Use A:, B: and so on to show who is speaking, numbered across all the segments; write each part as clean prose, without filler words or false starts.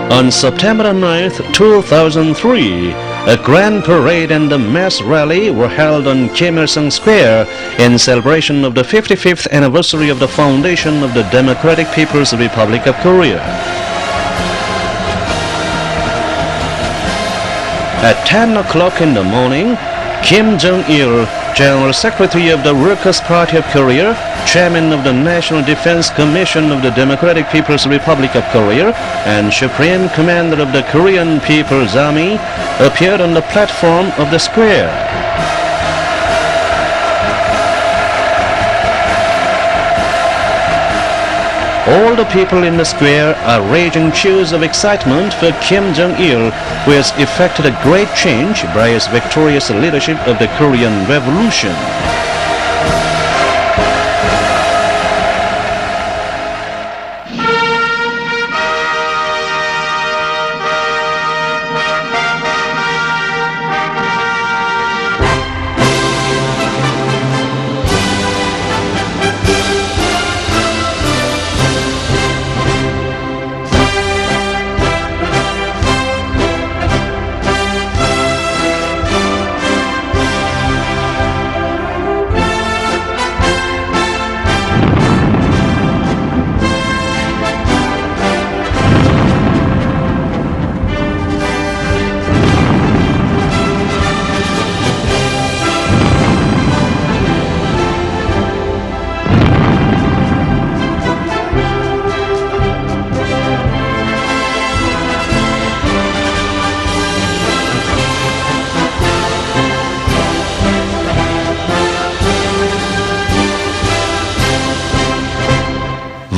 A: On September 9, 2003, a grand parade and a mass rally were held on Kim Il-sung Square in celebration of the 55th anniversary of the foundation of the Democratic People's Republic of Korea. At 10 o'clock in the morning, Kim Jong-il, General Secretary of the Workers' Party of Korea, Chairman of the National Defense Commission of the Democratic People's Republic of Korea, and Supreme Commander of the Korean People's Army, appeared on the platform of the square. All the people in the square are raging cheers of excitement for Kim Jong-il, who has effected a great change by his victorious leadership of the Korean Revolution.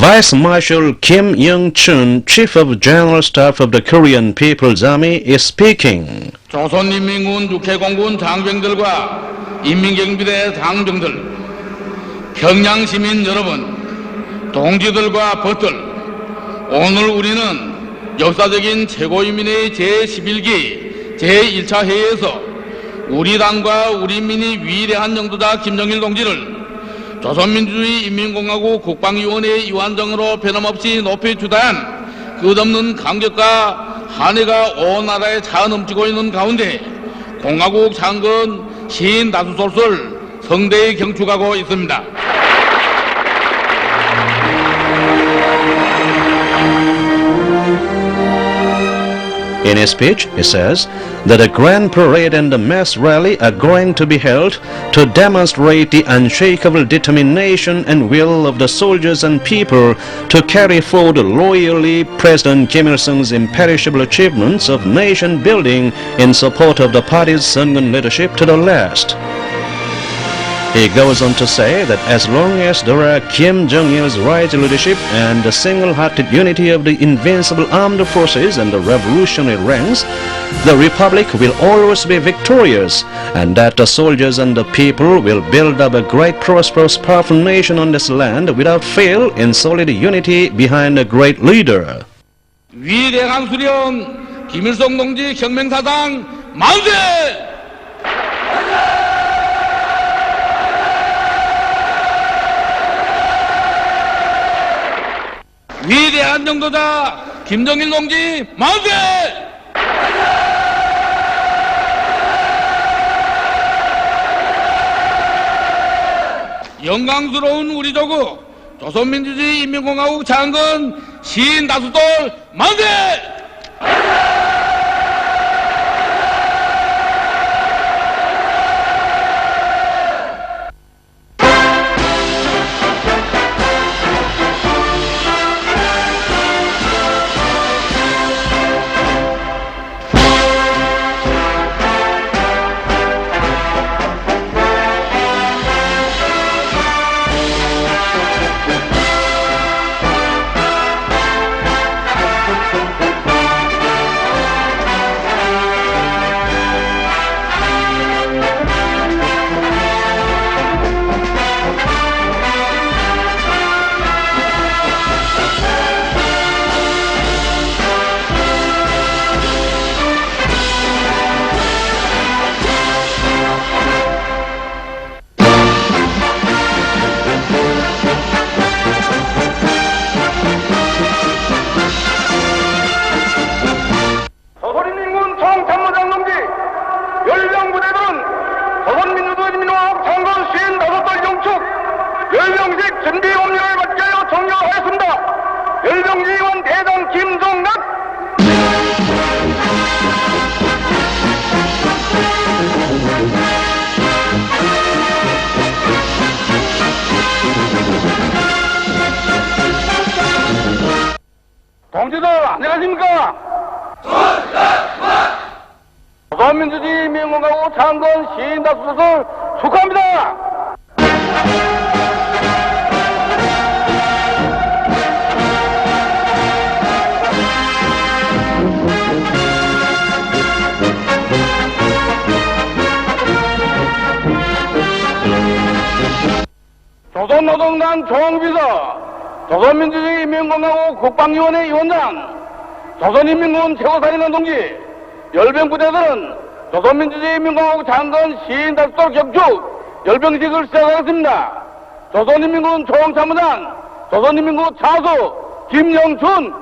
A: Vice Marshal Kim Young-chun, Chief of General Staff of the Korean People's Army, is speaking.
B: 조선인민군 육해공군 장병들과 인민경비대 장병들, 평양시민 여러분, 동지들과 벗들, 오늘 우리는 역사적인 최고인민의 제11기 제1차 회의에서 우리 당과 우리 민이 위대한 영도자 김정일 동지를 조선민주주의 인민공화국 국방위원회의 위원장으로 변함없이 높이 추대한 끝없는 감격과 한해가 온 나라에 차넘치고 있는 가운데 공화국 창건 시인 다수솔솔 성대히 경축하고 있습니다.
A: In his speech, he says that a grand parade and a mass rally are going to be held to demonstrate the unshakable determination and will of the soldiers and people to carry forward loyally President Kim Il-sung's imperishable achievements of nation building in support of the party's Sungun leadership to the last. He goes on to say that as long as there are Kim Jong-il's rising leadership and the single-hearted unity of the invincible armed forces and the revolutionary ranks, the Republic will always be victorious, and that the soldiers and the people will build up a great, prosperous, powerful nation on this land without fail in solid unity behind a great leader.
B: 위대한 수령 김일성 동지 혁명사상 만세! 위대한 영도자 김정일 동지 만세! 영광스러운 우리 조국 조선민주주의 인민공화국 창건 시인 다수돌 만세! 동지들 안녕하십니까? 조선민주주의 인민공화국 창건 시인 다수를 축하합니다. 조선노동당 총비서, 조선민주주의 인민공화국 국방위원회 위원장, 조선인민군 최고사령관 동지, 열병부대들은 조선민주주의 인민공화국 장건 시인 다수도 격축 열병식을 시작하겠습니다. 조선인민군 총참모장, 조선인민군 차수 김영춘.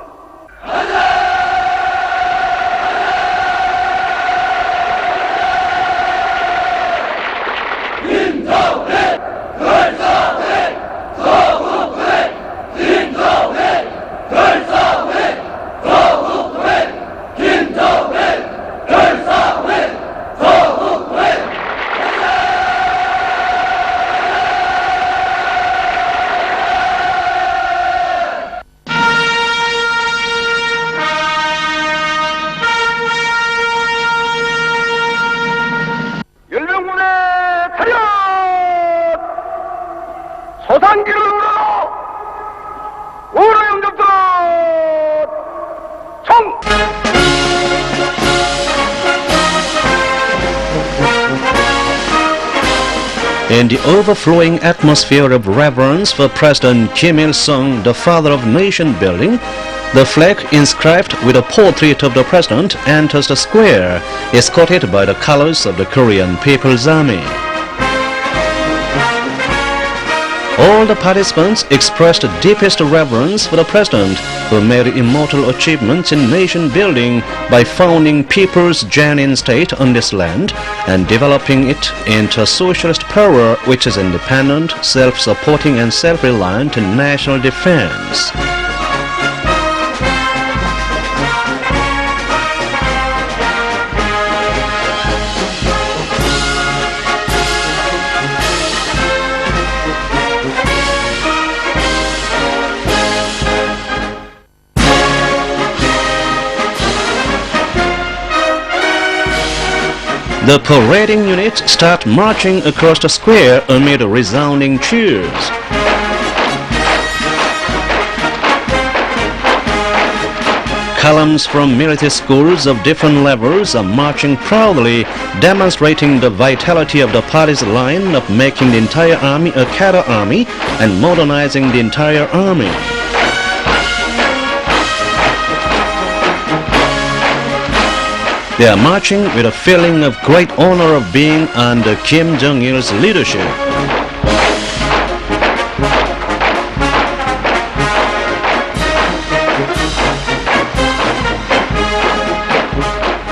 B: 열병부대 차렷! 소산기를 우러러 우러 영접전 총!
A: In the overflowing atmosphere of reverence for President Kim Il-sung, the father of nation building, the flag inscribed with a portrait of the president enters the square, escorted by the colors of the Korean People's Army. All the participants expressed the deepest reverence for the president, who made immortal achievements in nation building by founding people's genuine state on this land and developing it into a socialist power which is independent, self-supporting and self-reliant in national defense. The parading units start marching across the square amid resounding cheers. Columns from military schools of different levels are marching proudly, demonstrating the vitality of the party's line of making the entire army a cadre army and modernizing the entire army. They are marching with a feeling of great honor of being under Kim Jong-il's leadership.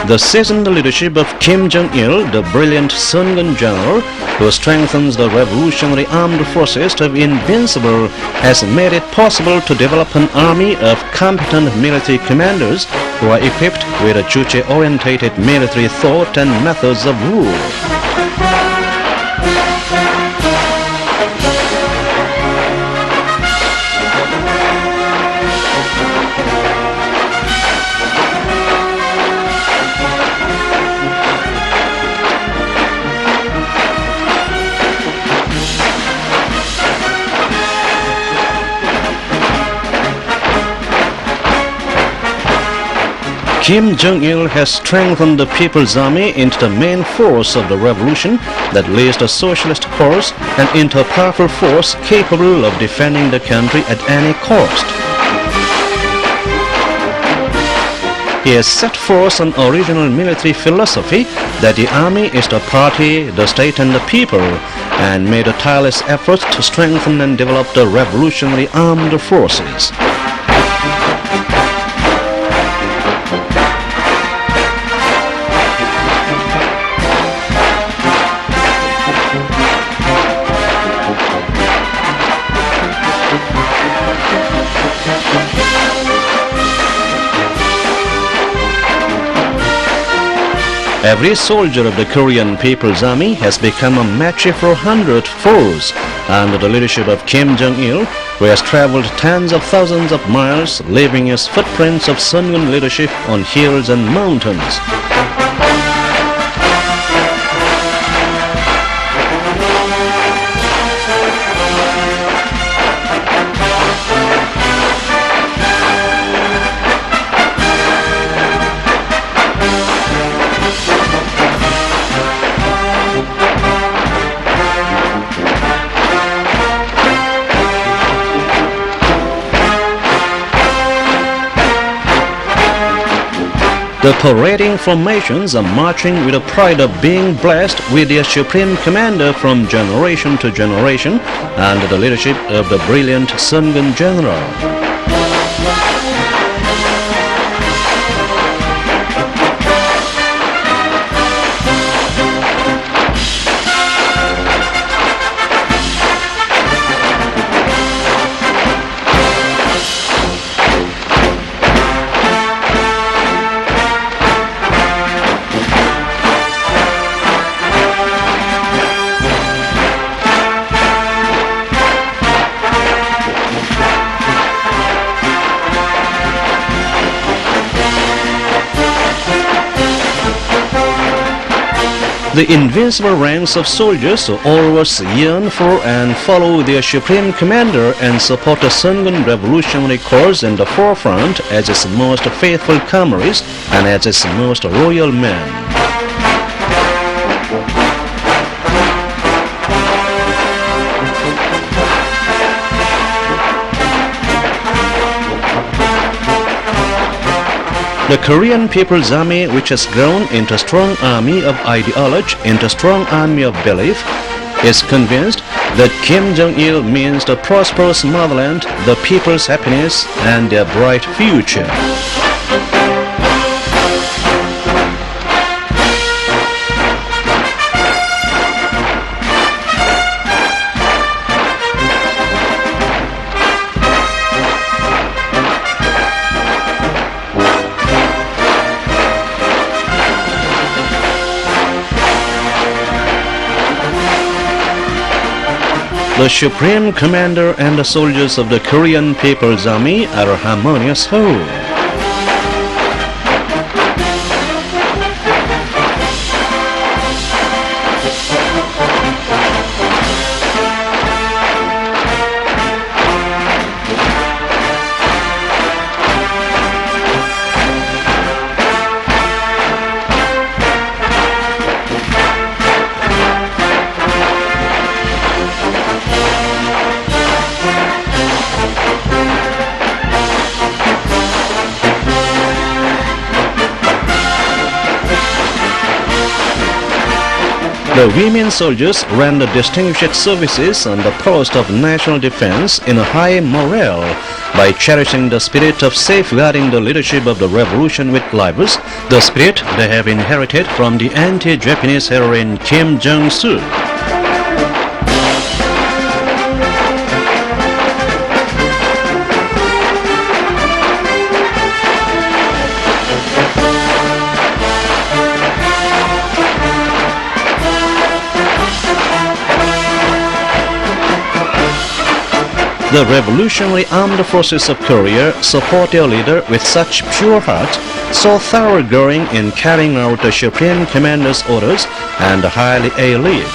A: The seasoned leadership of Kim Jong-il, the brilliant Sungun general, who strengthens the revolutionary armed forces to be invincible, has made it possible to develop an army of competent military commanders who are equipped with a Juche-orientated military thought and methods of rule. Kim Jong-il has strengthened the People's Army into the main force of the revolution that lays the socialist course and into a powerful force capable of defending the country at any cost. He has set forth an original military philosophy that the army is the party, the state and the people, and made a tireless effort to strengthen and develop the revolutionary armed forces. Every soldier of the Korean People's Army has become a match for 100 foes under the leadership of Kim Jong-il, who has traveled tens of thousands of miles, leaving his footprints of Sungun leadership on hills and mountains. The parading formations are marching with a pride of being blessed with their supreme commander from generation to generation under the leadership of the brilliant Sungun general. The invincible ranks of soldiers who always yearn for and follow their supreme commander and support the Sungun revolutionary cause in the forefront as its most faithful comrades and as its most loyal men. The Korean People's Army, which has grown into a strong army of ideology, into a strong army of belief, is convinced that Kim Jong-il means the prosperous motherland, the people's happiness, and their bright future. The Supreme Commander and the soldiers of the Korean People's Army are a harmonious whole. The women soldiers render distinguished services on the post of national defense in a high morale by cherishing the spirit of safeguarding the leadership of the revolution with lives, the spirit they have inherited from the anti-Japanese heroine Kim Jong-il. The Revolutionary Armed Forces of Korea support their leader with such pure heart, so thoroughgoing in carrying out the Supreme Commander's orders and highly elite.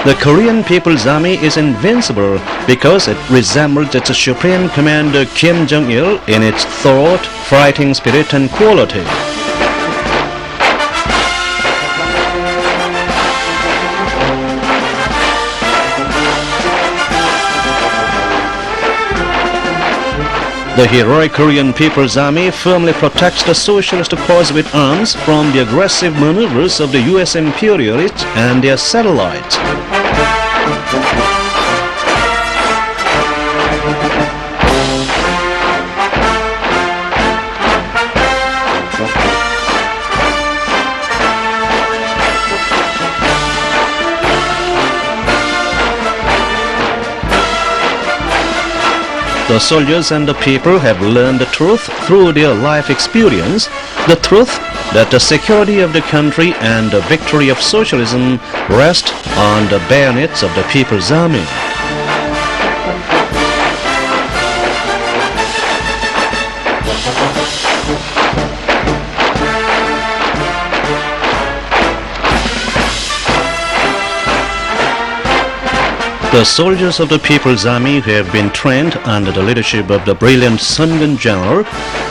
A: The Korean People's Army is invincible because it resembles its Supreme Commander Kim Jong-il in its thought, fighting spirit and quality. The heroic Korean People's Army firmly protects the socialist cause with arms from the aggressive maneuvers of the US imperialists and their satellites. The soldiers and the people have learned the truth through their life experience, the truth that the security of the country and the victory of socialism rest on the bayonets of the People's Army. The soldiers of the People's Army who have been trained under the leadership of the brilliant Sungun General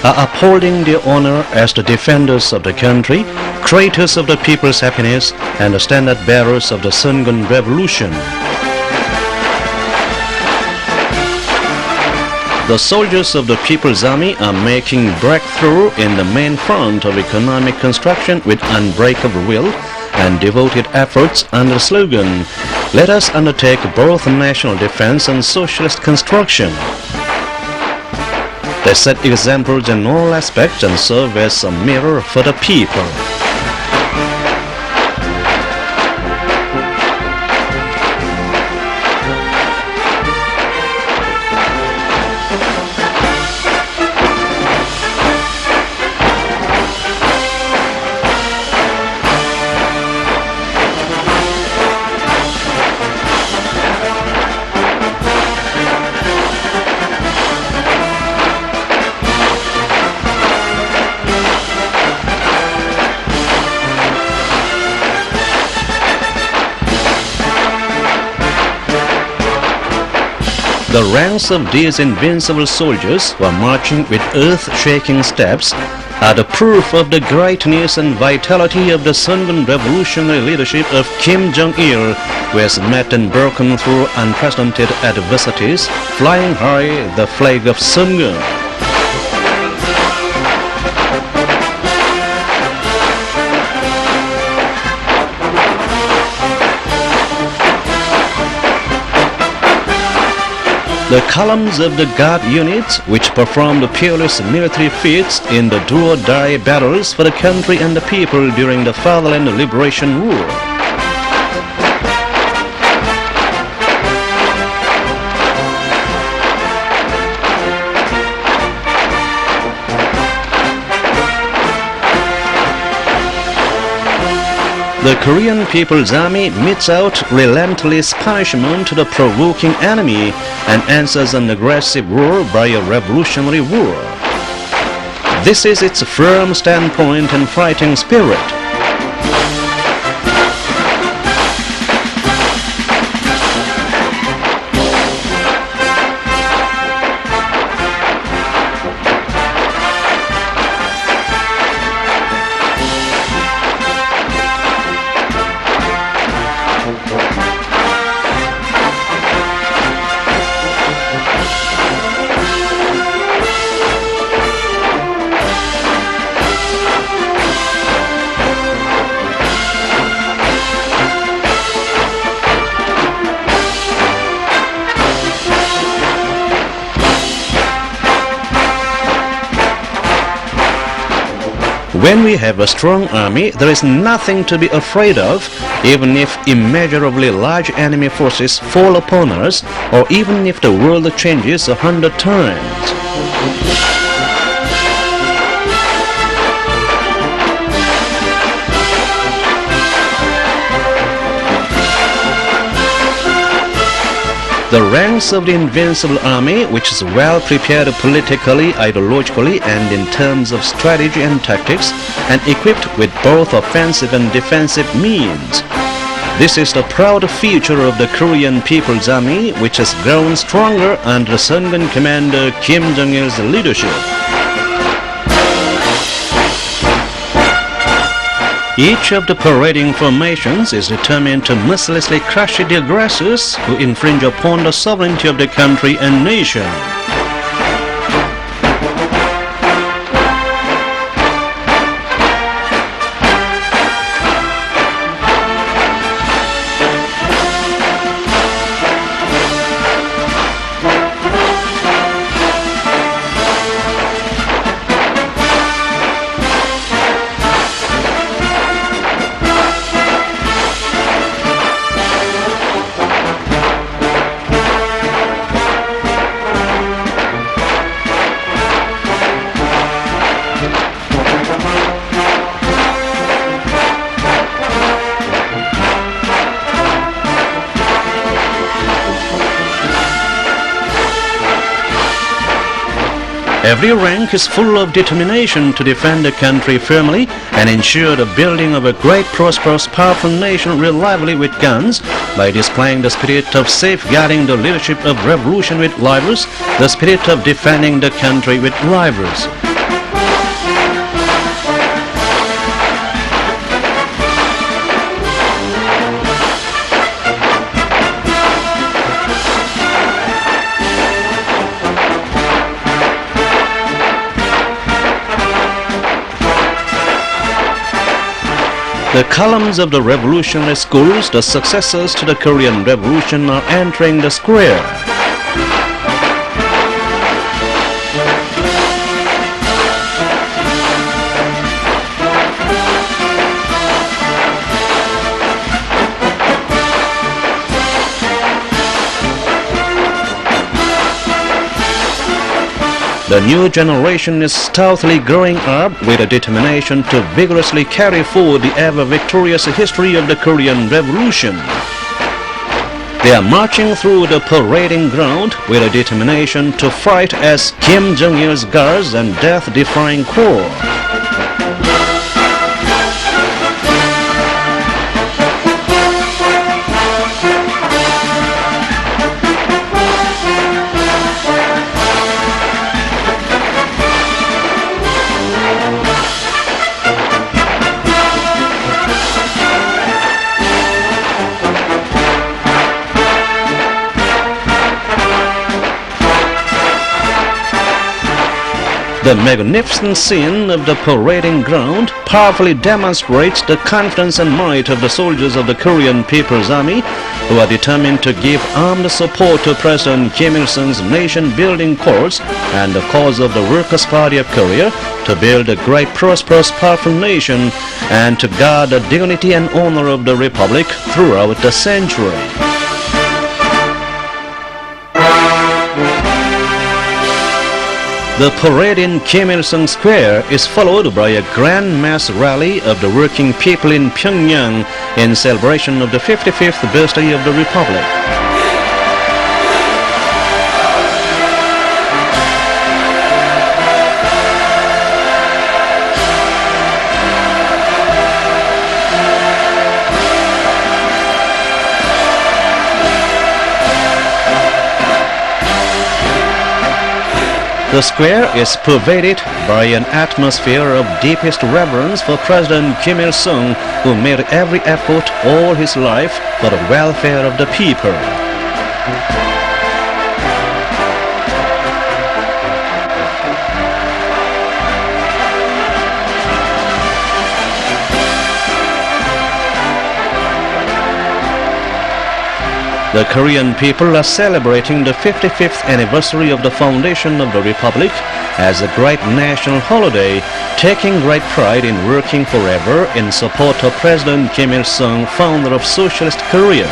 A: are upholding their honor as the defenders of the country, creators of the people's happiness, and the standard bearers of the Sungun Revolution. The soldiers of the People's Army are making breakthrough in the main front of economic construction with unbreakable will and devoted efforts under the slogan, "Let us undertake both national defense and socialist construction." They set examples in all aspects and serve as a mirror for the people. The ranks of these invincible soldiers who are marching with earth-shaking steps are the proof of the greatness and vitality of the Sungun revolutionary leadership of Kim Jong-il, who has met and broken through unprecedented adversities, flying high the flag of Sungun. The columns of the Guard units, which performed peerless military feats in the do-or-die battles for the country and the people during the Fatherland Liberation War. The Korean People's Army metes out relentless punishment to the provoking enemy and answers an aggressive war by a revolutionary war. This is its firm standpoint and fighting spirit. When we have a strong army, there is nothing to be afraid of, even if immeasurably large enemy forces fall upon us, or even if the world changes 100 times. The ranks of the invincible army, which is well prepared politically, ideologically, and in terms of strategy and tactics, and equipped with both offensive and defensive means. This is the proud feature of the Korean People's Army, which has grown stronger under Sungun commander Kim Jong-il's leadership. Each of the parading formations is determined to mercilessly crush the aggressors who infringe upon the sovereignty of the country and nation. Every rank is full of determination to defend the country firmly and ensure the building of a great, prosperous, powerful nation reliably with guns by displaying the spirit of safeguarding the leadership of revolution with livers, the spirit of defending the country with livers. The columns of the revolutionary schools, the successors to the Korean Revolution, are entering the square. The new generation is stoutly growing up with a determination to vigorously carry forward the ever-victorious history of the Korean Revolution. They are marching through the parading ground with a determination to fight as Kim Jong-il's guards and death-defying corps. The magnificent scene of the parading ground powerfully demonstrates the confidence and might of the soldiers of the Korean People's Army, who are determined to give armed support to President Kim Il-sung's nation-building cause and the cause of the Workers' Party of Korea to build a great, prosperous, powerful nation and to guard the dignity and honor of the Republic throughout the century. The parade in Kim Il-sung Square is followed by a grand mass rally of the working people in Pyongyang in celebration of the 55th birthday of the Republic. The square is pervaded by an atmosphere of deepest reverence for President Kim Il-sung, who made every effort all his life for the welfare of the people. The Korean people are celebrating the 55th anniversary of the foundation of the Republic as a great national holiday, taking great pride in working forever in support of President Kim Il-sung, founder of Socialist Korea.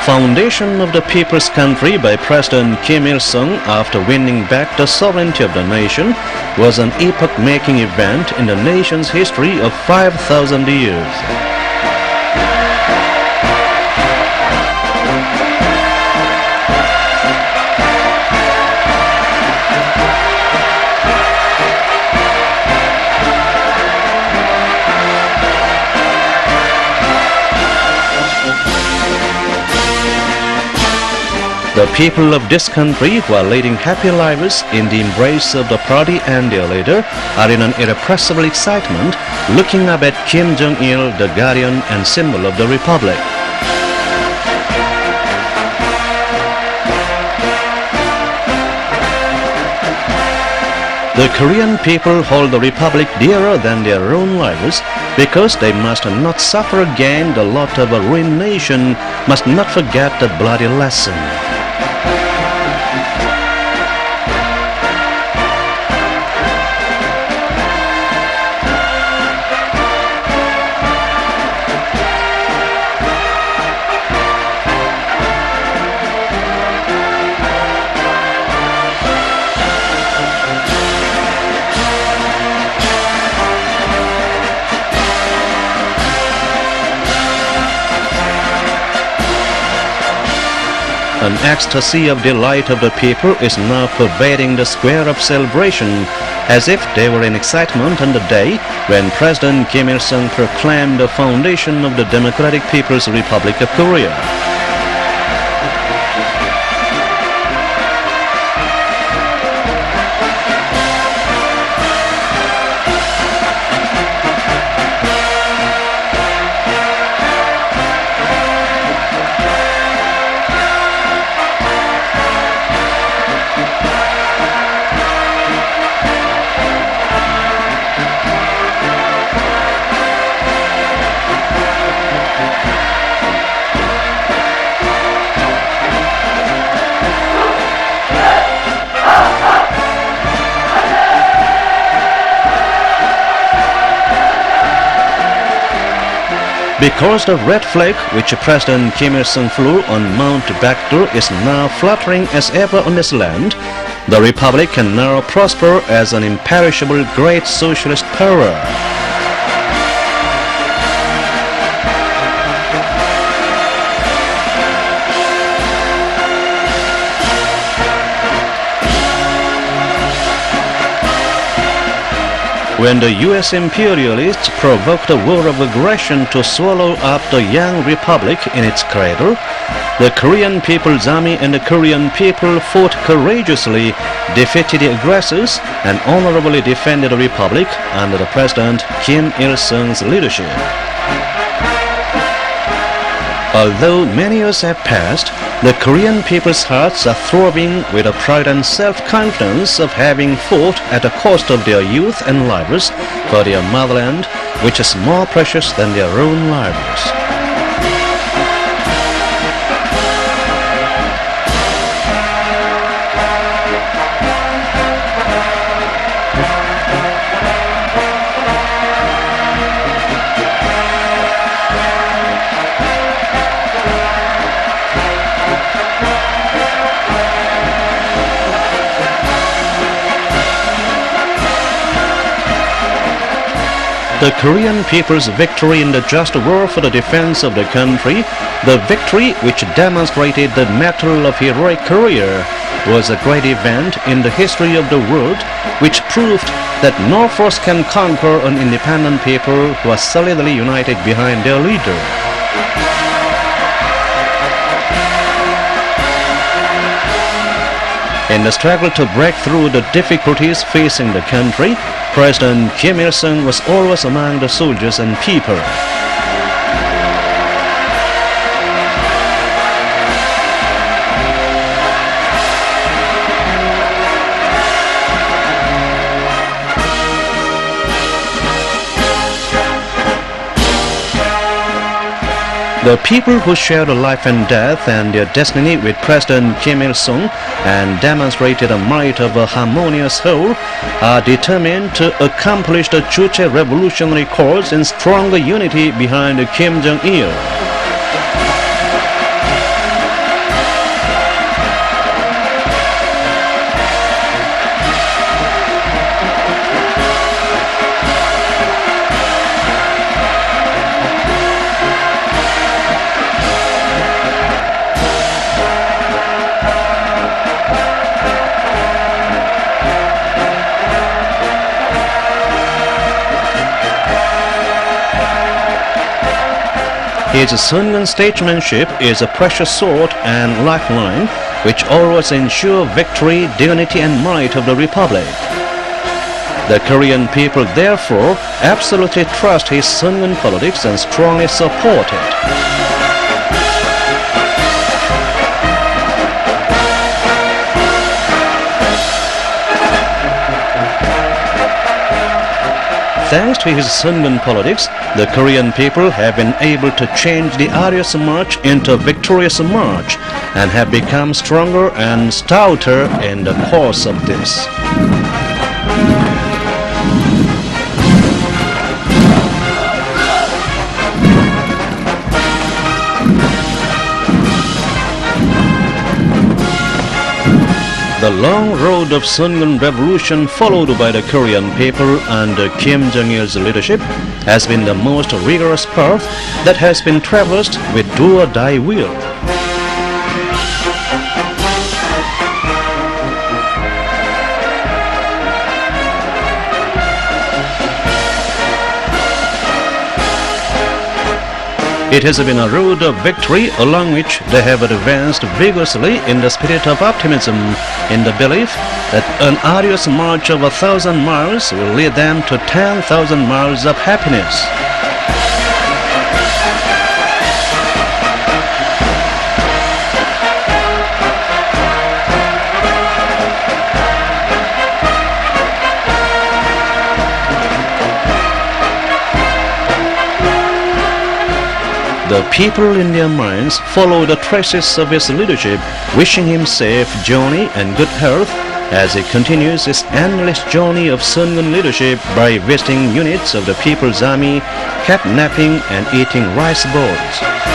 A: Foundation of the People's Country by President Kim Il-sung after winning back the sovereignty of the nation was an epoch-making event in the nation's history of 5,000 years. The people of this country, who are leading happy lives in the embrace of the party and their leader, are in an irrepressible excitement, looking up at Kim Jong-il, the guardian and symbol of the Republic. The Korean people hold the Republic dearer than their own lives because they must not suffer again the lot of a ruined nation, must not forget the bloody lesson. An ecstasy of delight of the people is now pervading the square of celebration, as if they were in excitement on the day when President Kim Il-sung proclaimed the foundation of the Democratic People's Republic of Korea. Because the red flag which President Kim Il-sung flew on Mount Baekdur is now fluttering as ever on this land, the Republic can now prosper as an imperishable great socialist power. When the U.S. imperialists provoked a war of aggression to swallow up the young republic in its cradle, the Korean People's Army and the Korean people fought courageously, defeated the aggressors, and honorably defended the republic under the President Kim Il-sung's leadership. Although many years have passed, the Korean people's hearts are throbbing with the pride and self-confidence of having fought at the cost of their youth and lives for their motherland, which is more precious than their own lives. The Korean people's victory in the just war for the defense of the country, the victory which demonstrated the mettle of heroic career, was a great event in the history of the world, which proved that no force can conquer an independent people who are solidly united behind their leader. In the struggle to break through the difficulties facing the country, President Kim Il-sung was always among the soldiers and people. The people who shared life and death and their destiny with President Kim Il-sung and demonstrated the might of a harmonious whole are determined to accomplish the Juche revolutionary cause in stronger unity behind Kim Jong-il. His Sungun statesmanship is a precious sword and lifeline which always ensure victory, dignity and might of the Republic. The Korean people therefore absolutely trust his Sungun politics and strongly support it. Thanks to his Sungun politics, the Korean people have been able to change the arduous march into a victorious march and have become stronger and stouter in the course of this. The long road of Sungun revolution followed by the Korean people under Kim Jong-il's leadership has been the most rigorous path that has been traversed with do-or-die will. It has been a road of victory along which they have advanced vigorously in the spirit of optimism, in the belief that an arduous march of 1,000 miles will lead them to 10,000 miles of happiness. The people in their minds follow the traces of his leadership, wishing him safe journey and good health as he continues his endless journey of Sungun leadership by visiting units of the People's Army, kidnapping and eating rice balls.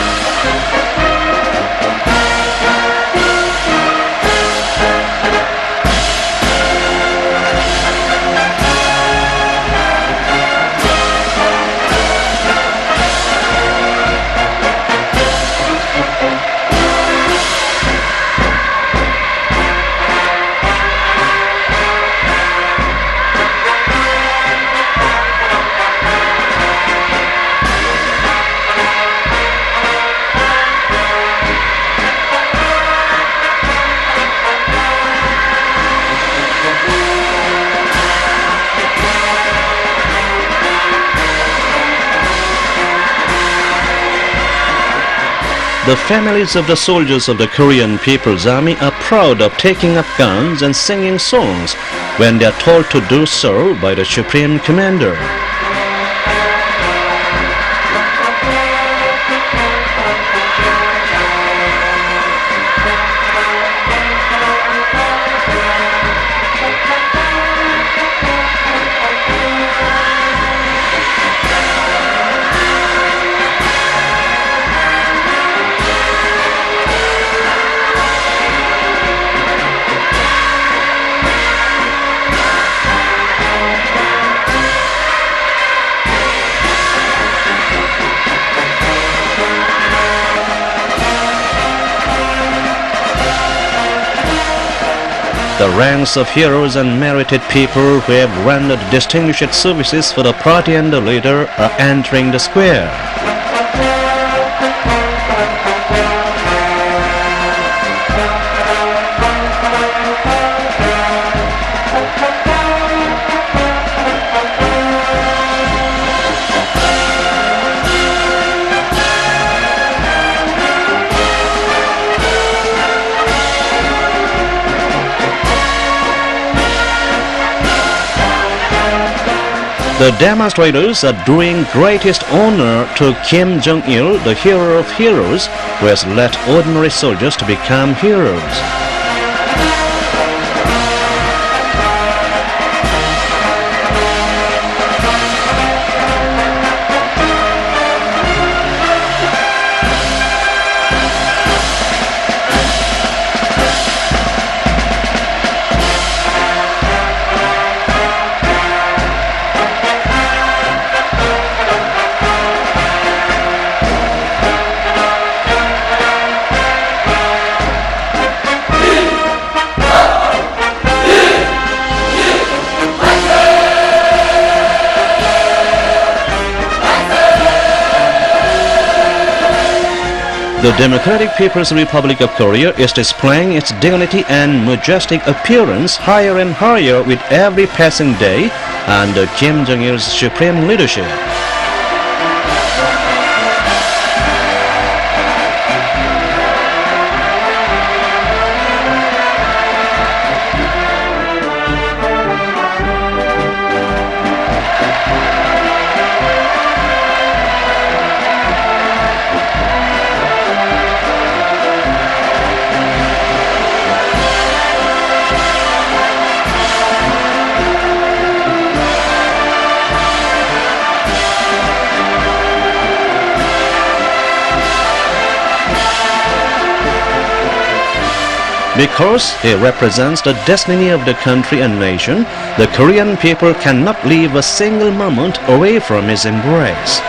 A: The families of the soldiers of the Korean People's Army are proud of taking up guns and singing songs when they are told to do so by the Supreme Commander. The ranks of heroes and merited people who have rendered distinguished services for the party and the leader are entering the square. The demonstrators are doing greatest honor to Kim Jong-il, the hero of heroes, who has led ordinary soldiers to become heroes. The Democratic People's Republic of Korea is displaying its dignity and majestic appearance higher and higher with every passing day under Kim Jong-il's supreme leadership. Because he represents the destiny of the country and nation, the Korean people cannot leave a single moment away from his embrace.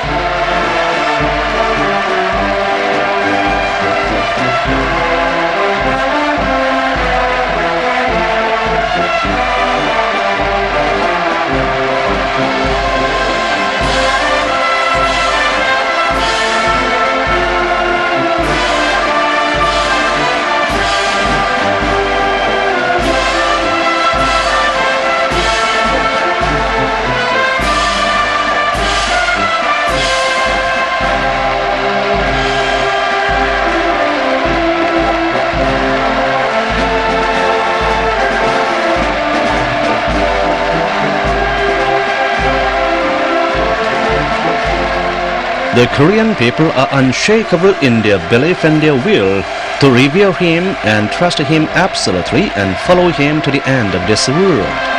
A: The Korean people are unshakable in their belief and their will to revere him and trust him absolutely and follow him to the end of this world.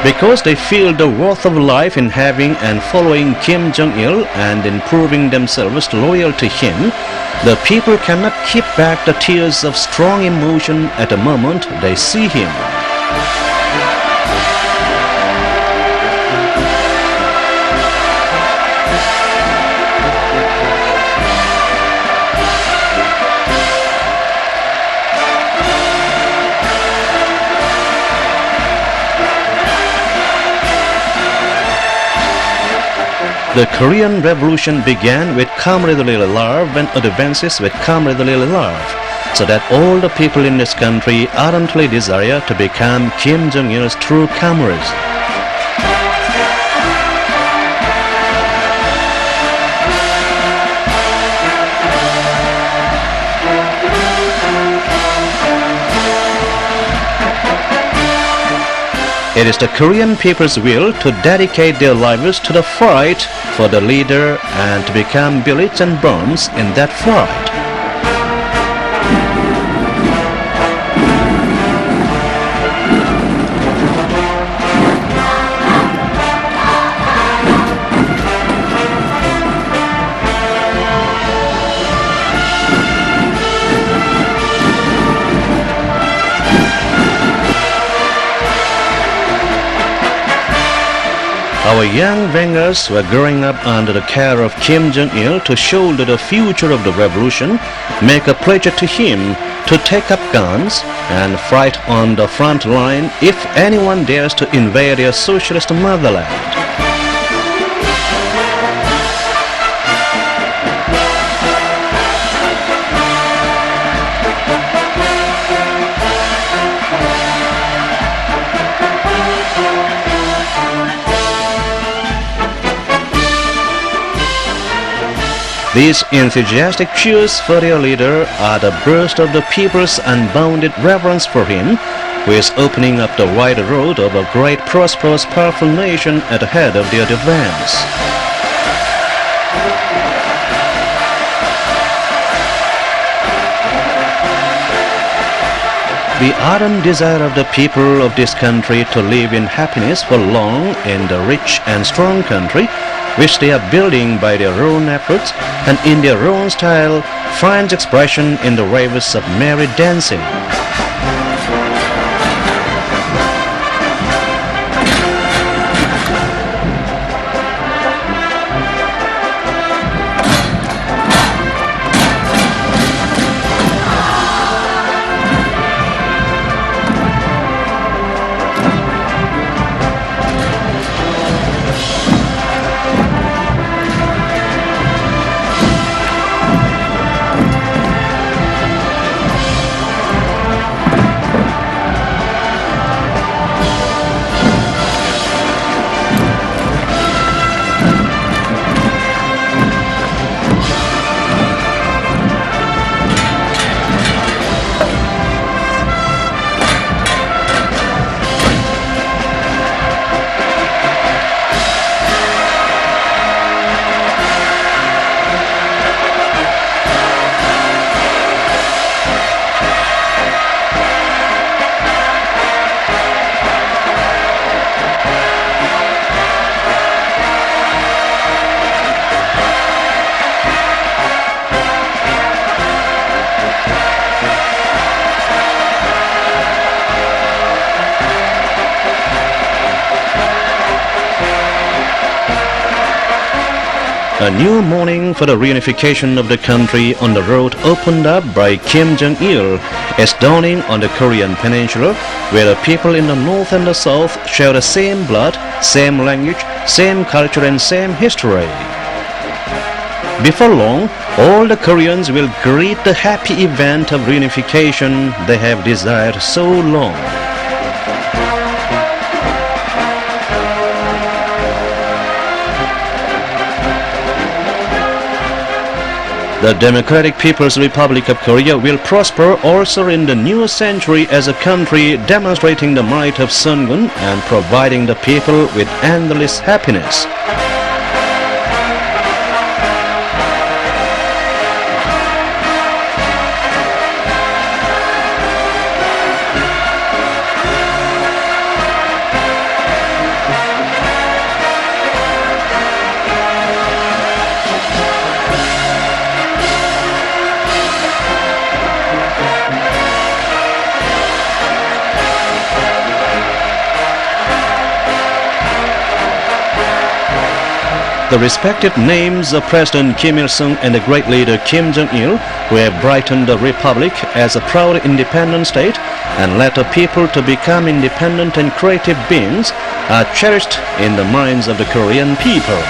A: Because they feel the worth of life in having and following Kim Jong-il and in proving themselves loyal to him, the people cannot keep back the tears of strong emotion at the moment they see him. The Korean Revolution began with camaraderie love and advances with camaraderie love, so that all the people in this country ardently desire to become Kim Jong-il's true comrades. It is the Korean people's will to dedicate their lives to the fight for the leader and to become bullets and bombs in that fight. Our young vanguards were growing up under the care of Kim Jong-il to shoulder the future of the revolution, make a pledge to him to take up guns and fight on the front line if anyone dares to invade their socialist motherland. These enthusiastic cheers for their leader are the burst of the people's unbounded reverence for him, who is opening up the wide road of a great, prosperous, powerful nation at the head of their advance. The ardent desire of the people of this country to live in happiness for long in the rich and strong country which they are building by their own efforts and in their own style finds expression in the raves of merry dancing. A new morning for the reunification of the country on the road opened up by Kim Jong-il is dawning on the Korean peninsula, where the people in the north and the south share the same blood, same language, same culture and same history. Before long, all the Koreans will greet the happy event of reunification they have desired so long. The Democratic People's Republic of Korea will prosper also in the new century as a country demonstrating the might of Sungun and providing the people with endless happiness. The respected names of President Kim Il-sung and the great leader Kim Jong-il, who have brightened the republic as a proud independent state and led the people to become independent and creative beings, are cherished in the minds of the Korean people.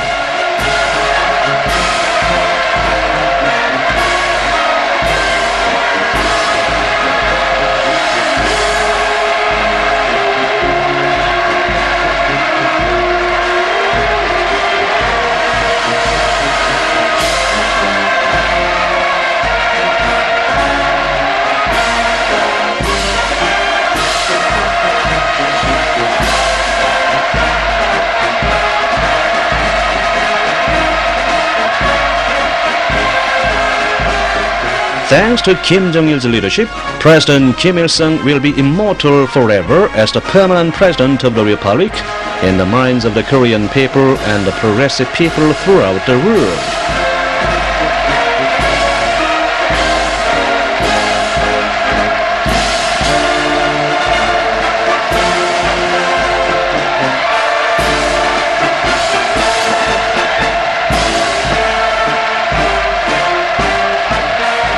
A: Thanks to Kim Jong-il's leadership, President Kim Il-sung will be immortal forever as the permanent president of the Republic in the minds of the Korean people and the progressive people throughout the world.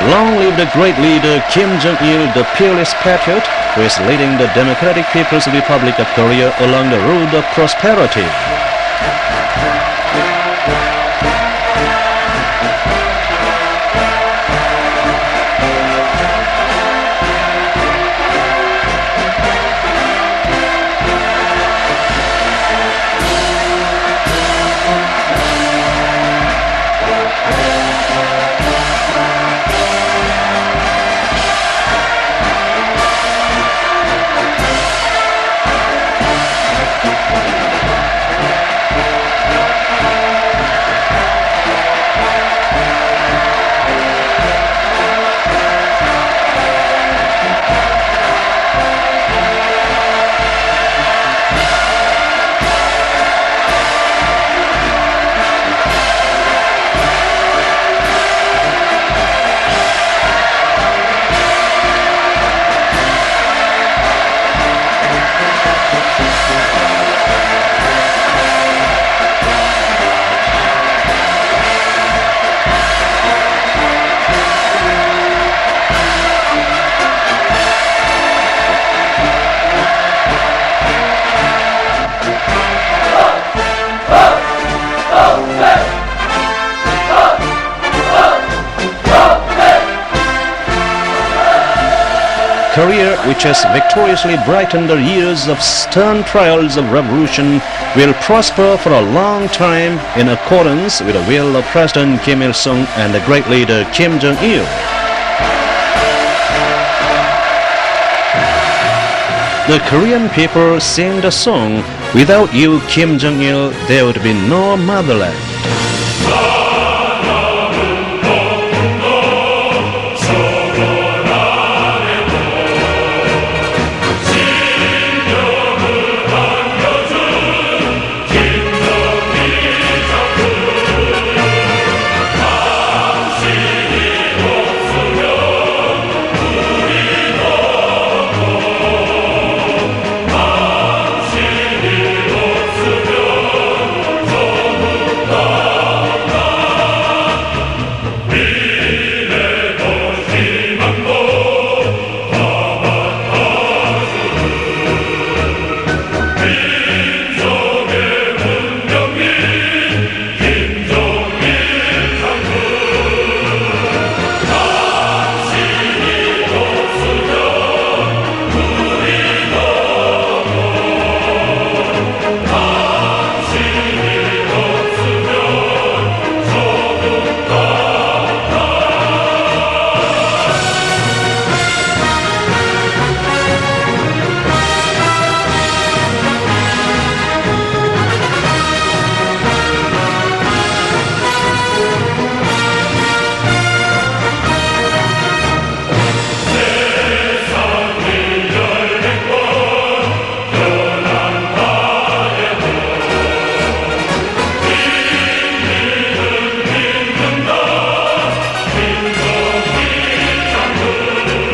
A: Long live the great leader Kim Jong-il, the peerless patriot, who is leading the Democratic People's Republic of Korea along the road of prosperity. Korea, which has victoriously brightened the years of stern trials of revolution, will prosper for a long time in accordance with the will of President Kim Il-sung and the great leader Kim Jong-il. The Korean people sing the song, "Without you, Kim Jong-il, there would be no motherland."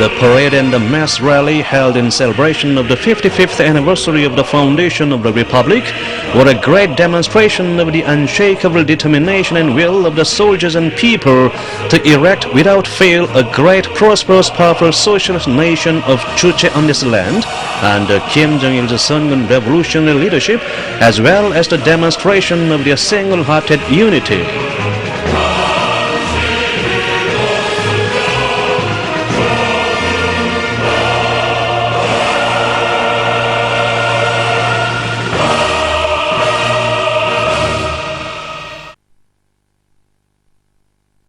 A: The parade and the mass rally held in celebration of the 55th anniversary of the foundation of the Republic were a great demonstration of the unshakable determination and will of the soldiers and people to erect without fail a great, prosperous, powerful socialist nation of Juche on this land, under Kim Jong-il's Sungun revolutionary leadership, as well as the demonstration of their single-hearted unity.